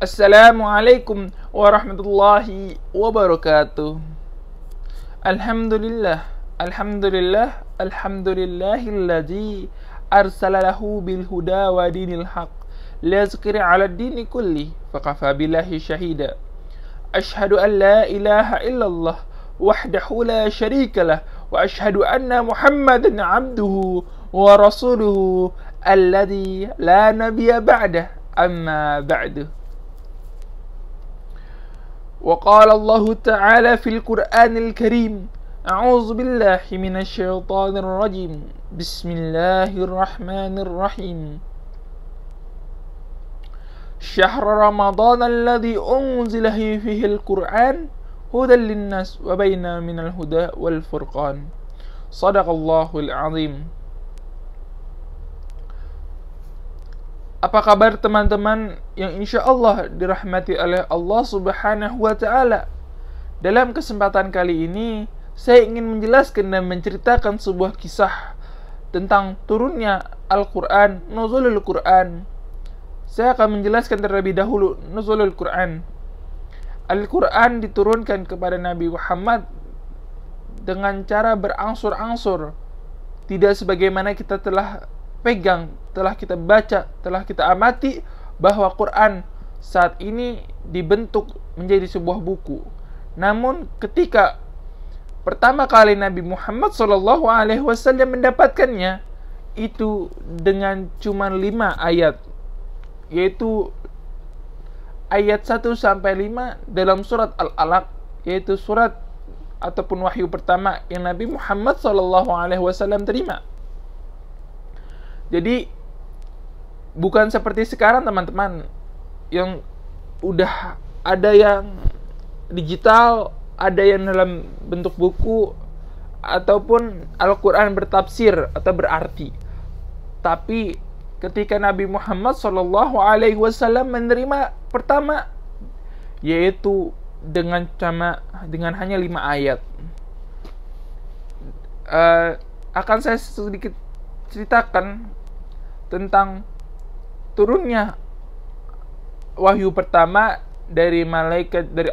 Assalamualaikum warahmatullahi wabarakatuh. Alhamdulillah, alhamdulillah, alhamdulillahilladzi arsalahu bil huda wa dinil haq liyazkira 'ala ad-dini kulli fakafa billahi syahida. Asyhadu an la ilaha illallah wahdahu la syarika lah wa asyhadu anna Muhammadan 'abduhu wa rasuluhu alladzi la nabiyya ba'dah amma ba'du. وقال الله تعالى في القرآن الكريم أعوذ بالله من الشيطان الرجيم بسم الله الرحمن الرحيم شهر رمضان الذي أنزل فيه القرآن هدى للناس وبين من الهدى والفرقان صدق الله العظيم. Apa kabar teman-teman yang insya Allah dirahmati oleh Allah Subhanahu wa Ta'ala? Dalam kesempatan kali ini, saya ingin menjelaskan dan menceritakan sebuah kisah tentang turunnya Al-Quran, Nuzulul Quran. Saya akan menjelaskan terlebih dahulu Nuzulul Quran. Al-Quran diturunkan kepada Nabi Muhammad dengan cara berangsur-angsur, tidak sebagaimana kita telah pegang, telah kita baca, telah kita amati bahwa Quran saat ini dibentuk menjadi sebuah buku. Namun ketika pertama kali Nabi Muhammad SAW mendapatkannya, itu dengan cuma 5 ayat, yaitu ayat 1-5 dalam surat Al-Alaq, yaitu surat ataupun wahyu pertama yang Nabi Muhammad SAW terima. Jadi bukan seperti sekarang teman-teman, yang udah ada yang digital, ada yang dalam bentuk buku, ataupun Al-Quran bertafsir atau berarti. Tapi ketika Nabi Muhammad SAW menerima pertama, yaitu dengan hanya 5 ayat. Akan saya sedikit ceritakan tentang turunnya wahyu pertama dari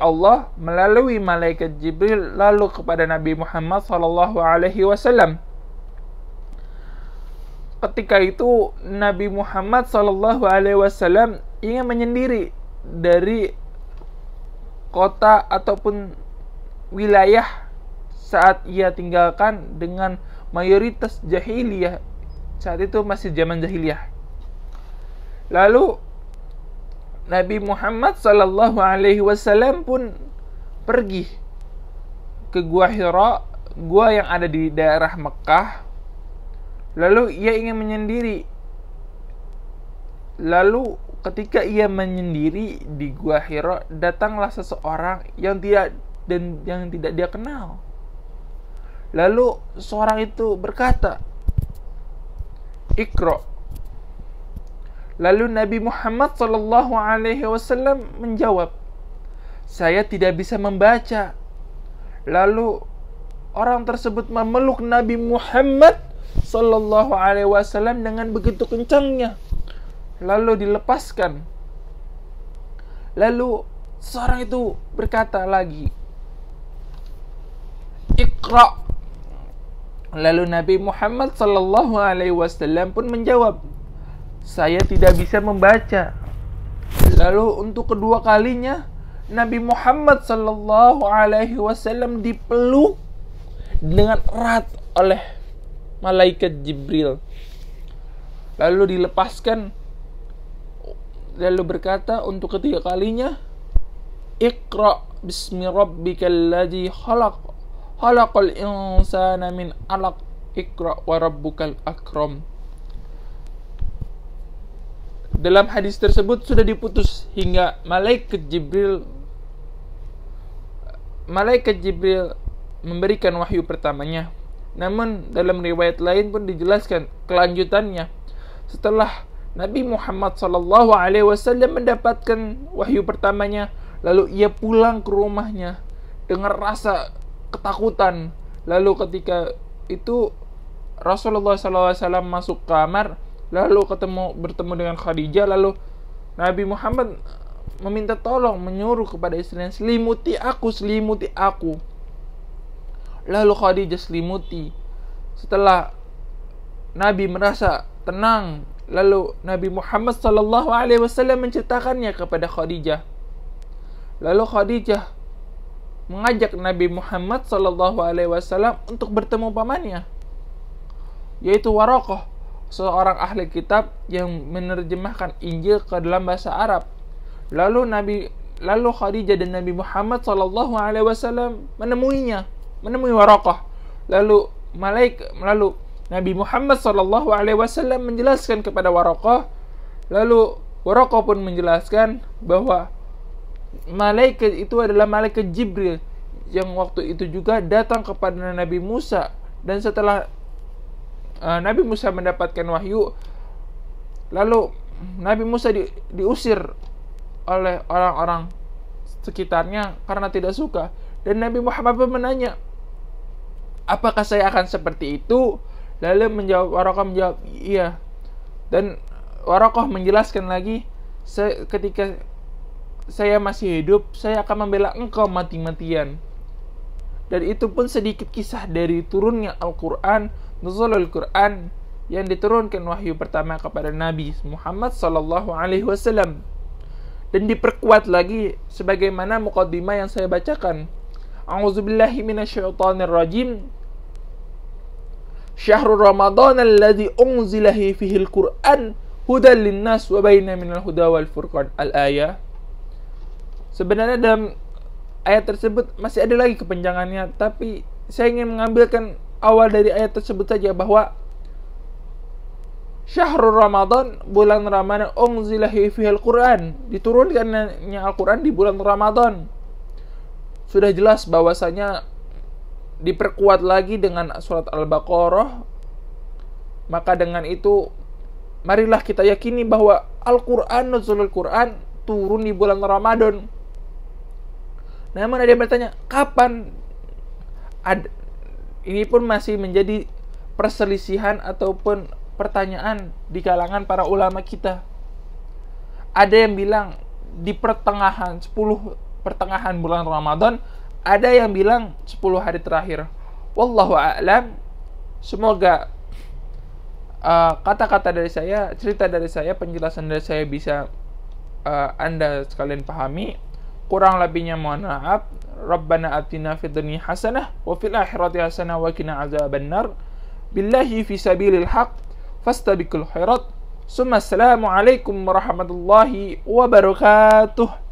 Allah melalui malaikat Jibril lalu kepada Nabi Muhammad SAW. Ketika itu Nabi Muhammad SAW ingin menyendiri dari kota ataupun wilayah saat ia tinggalkan dengan mayoritas jahiliyah. Saat itu masih zaman jahiliyah. Lalu Nabi Muhammad SAW pun pergi ke Gua Hira, gua yang ada di daerah Mekah. Lalu ia ingin menyendiri. Lalu ketika ia menyendiri di Gua Hira, datanglah seseorang yang tidak dia kenal. Lalu seorang itu berkata, Iqra. Lalu Nabi Muhammad SAW menjawab, saya tidak bisa membaca. Lalu orang tersebut memeluk Nabi Muhammad SAW dengan begitu kencangnya, lalu dilepaskan. Lalu seorang itu berkata lagi, Iqra. Lalu Nabi Muhammad SAW pun menjawab, saya tidak bisa membaca. Lalu untuk kedua kalinya Nabi Muhammad SAW dipeluk dengan erat oleh malaikat Jibril, lalu dilepaskan. Lalu berkata untuk ketiga kalinya, Iqra bismi rabbikal ladzi khalaq khalaqal insana min 'alaq Iqra wa rabbukal akram. Dalam hadis tersebut sudah diputus hingga malaikat Jibril memberikan wahyu pertamanya. Namun dalam riwayat lain pun dijelaskan kelanjutannya. Setelah Nabi Muhammad SAW mendapatkan wahyu pertamanya, lalu ia pulang ke rumahnya dengan rasa ketakutan. Lalu ketika itu Rasulullah SAW masuk kamar, lalu bertemu dengan Khadijah. Lalu Nabi Muhammad meminta tolong, menyuruh kepada istrinya, selimuti aku, selimuti aku. Lalu Khadijah selimuti. Setelah Nabi merasa tenang, lalu Nabi Muhammad SAW menceritakannya kepada Khadijah. Lalu Khadijah mengajak Nabi Muhammad SAW untuk bertemu pamannya, yaitu Waraqah, seorang ahli kitab yang menerjemahkan Injil ke dalam bahasa Arab. Lalu Khadijah dan Nabi Muhammad SAW menemui Waraqah. Lalu Nabi Muhammad SAW menjelaskan kepada Waraqah. Lalu Waraqah pun menjelaskan bahwa malaikat itu adalah malaikat Jibril yang waktu itu juga datang kepada Nabi Musa. Dan setelah Nabi Musa mendapatkan wahyu, lalu Nabi Musa diusir oleh orang-orang sekitarnya karena tidak suka. Dan Nabi Muhammad pun menanya, apakah saya akan seperti itu? Lalu Waraqah menjawab, iya. Dan Waraqah menjelaskan lagi, ketika saya masih hidup, saya akan membela engkau mati-matian. Dan itu pun sedikit kisah dari turunnya Al-Quran, nuzulul Quran, yang diturunkan wahyu pertama kepada Nabi Muhammad SAW. Dan diperkuat lagi sebagaimana muqaddimah yang saya bacakan. A'udzubillahi minasyaitonirrajim. Syahrul Ramadan alladzi unzila fihi al-Qur'an hudan linnas wa baina minal huda wal furqan. Al-ayah. Sebenarnya dalam ayat tersebut masih ada lagi kepanjangannya, tapi saya ingin mengambilkan awal dari ayat tersebut saja, bahwa Syahrul Ramadan, bulan Ramadan, unzila fihi al-Qur'an, diturunkannya Al-Qur'an di bulan Ramadan. Sudah jelas bahwasanya diperkuat lagi dengan surat Al-Baqarah. Maka dengan itu marilah kita yakini bahwa Al-Quran, nuzulul Quran, turun di bulan Ramadan. Namun ada yang bertanya, kapan? Ini pun masih menjadi perselisihan ataupun pertanyaan di kalangan para ulama kita. Ada yang bilang di pertengahan bulan Ramadan, ada yang bilang 10 hari terakhir. Wallahu a'lam. Semoga kata-kata dari saya, cerita dari saya, penjelasan dari saya bisa Anda sekalian pahami. Kurang lebihnya mohon maaf. Rabbana atina fid dunya hasanah wa fil akhirati hasanah wa qina azabannar. Billahi fi sabilil haq fastabiqul khairat. Assalamu alaikum warahmatullahi wabarakatuh.